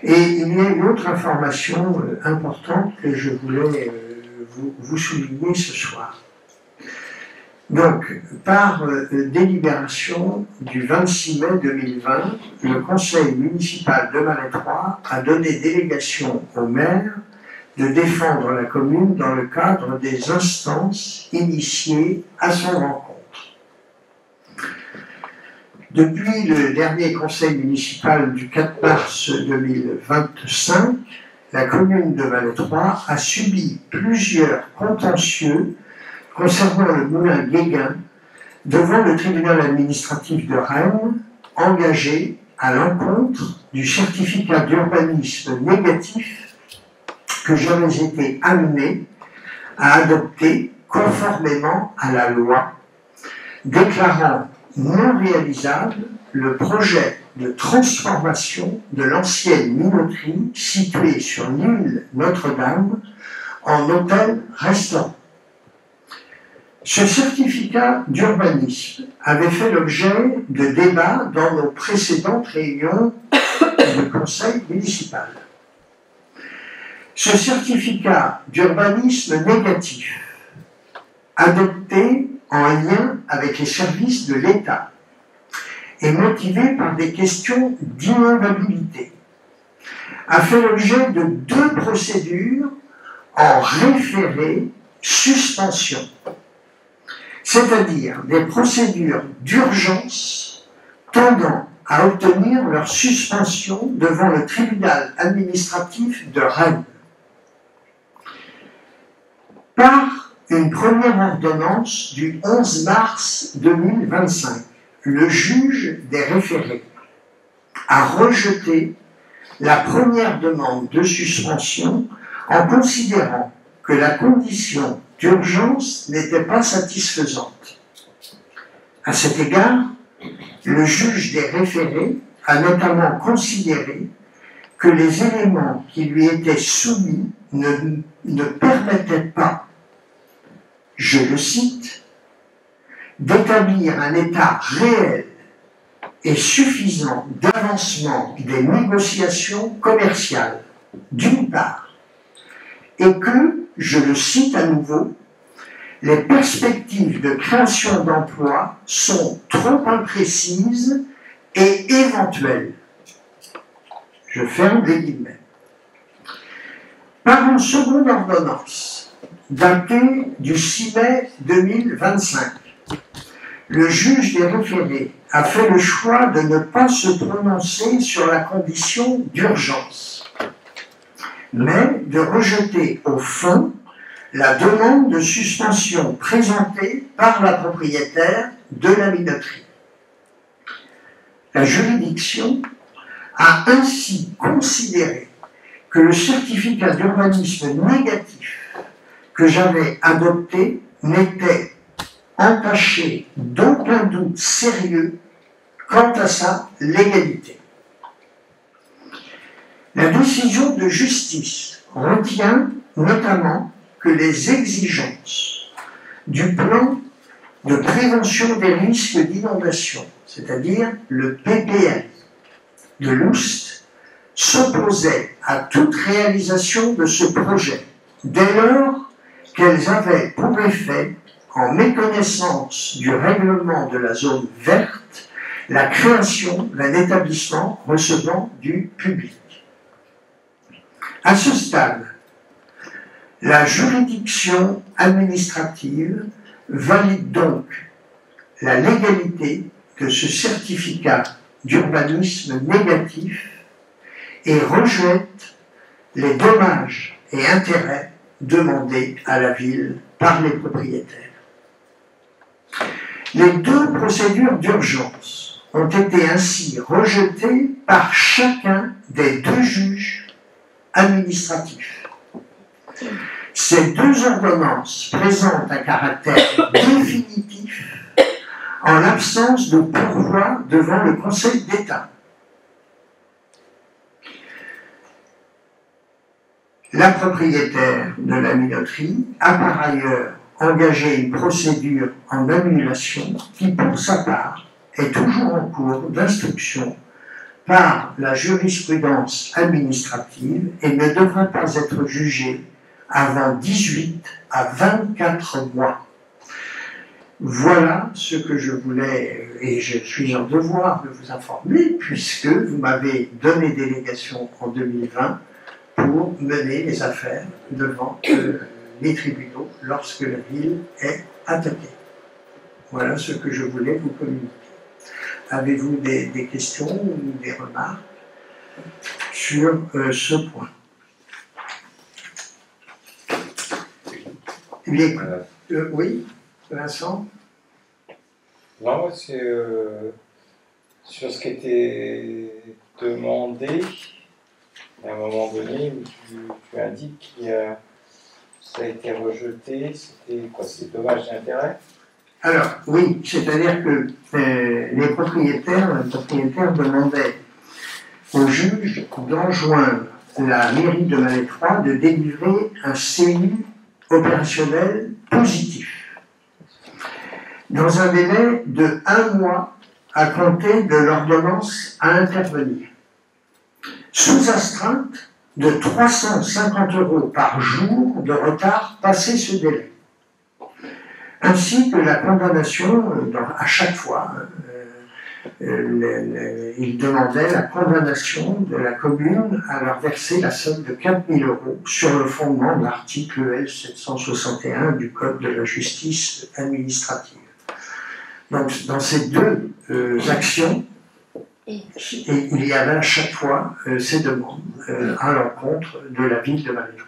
Et il y a une autre information importante que je voulais vous souligner ce soir. Donc, par délibération du 26 mai 2020, le conseil municipal de Malétroit a donné délégation au maire de défendre la commune dans le cadre des instances initiées à son rencontre. Depuis le dernier conseil municipal du 4 mars 2025, la commune de Malétroit a subi plusieurs contentieux concernant le moulin Guéguin devant le tribunal administratif de Rennes, engagé à l'encontre du certificat d'urbanisme négatif que j'avais été amené à adopter conformément à la loi, déclarant non réalisable le projet de transformation de l'ancienne minoterie située sur l'île Notre-Dame en hôtel-restaurant. Ce certificat d'urbanisme avait fait l'objet de débats dans nos précédentes réunions du conseil municipal. Ce certificat d'urbanisme négatif, adopté en lien avec les services de l'État, est motivé par des questions d'inondabilité, a fait l'objet de 2 procédures en référé-suspension, c'est-à-dire des procédures d'urgence tendant à obtenir leur suspension devant le tribunal administratif de Rennes. Par une première ordonnance du 11 mars 2025, le juge des référés a rejeté la première demande de suspension en considérant que la condition d'urgence n'était pas satisfaisante. À cet égard, le juge des référés a notamment considéré que les éléments qui lui étaient soumis ne permettaient pas, je le cite, d'établir un état réel et suffisant d'avancement des négociations commerciales, d'une part, et que, je le cite à nouveau, les perspectives de création d'emplois sont trop imprécises et éventuelles. Je ferme les guillemets. Par une seconde ordonnance, datée du 6 mai 2025, le juge des référés a fait le choix de ne pas se prononcer sur la condition d'urgence, mais de rejeter au fond la demande de suspension présentée par la propriétaire de la minoterie. La juridiction a ainsi considéré que le certificat d'urbanisme négatif que j'avais adopté n'était entaché d'aucun doute sérieux quant à sa légalité. La décision de justice retient notamment que les exigences du plan de prévention des risques d'inondation, c'est-à-dire le PPRI de l'Oust, s'opposaient à toute réalisation de ce projet, dès lors qu'elles avaient pour effet, en méconnaissance du règlement de la zone verte, la création d'un établissement recevant du public. À ce stade, la juridiction administrative valide donc la légalité de ce certificat d'urbanisme négatif et rejette les dommages et intérêts demandés à la ville par les propriétaires. Les 2 procédures d'urgence ont été ainsi rejetées par chacun des 2 juges administratifs. Ces 2 ordonnances présentent un caractère définitif en l'absence de pourvoi devant le Conseil d'État. La propriétaire de la minoterie a par ailleurs engagé une procédure en annulation qui, pour sa part, est toujours en cours d'instruction par la jurisprudence administrative et ne devra pas être jugé avant 18 à 24 mois. Voilà ce que je voulais, et je suis en devoir de vous informer, puisque vous m'avez donné délégation en 2020 pour mener les affaires devant les tribunaux lorsque la ville est attaquée. Voilà ce que je voulais vous communiquer. Avez-vous des questions ou des remarques sur ce point? Eh bien, oui, Vincent? Non, c'est sur ce qui était demandé, à un moment donné, où tu indiques que ça a été rejeté, c'était quoi? C'est dommage d'intérêt? Alors, oui, c'est-à-dire que les propriétaires demandaient au juge d'enjoindre la mairie de Malétroit de délivrer un CU opérationnel positif dans un délai de 1 mois à compter de l'ordonnance à intervenir, sous astreinte de 350 € par jour de retard passé ce délai, ainsi que la condamnation, à chaque fois, il demandait la condamnation de la commune à leur verser la somme de 4 000 € sur le fondement de l'article L761 du Code de la justice administrative. Donc, dans ces deux actions, il y avait à chaque fois ces demandes à l'encontre de la ville de Malétroit.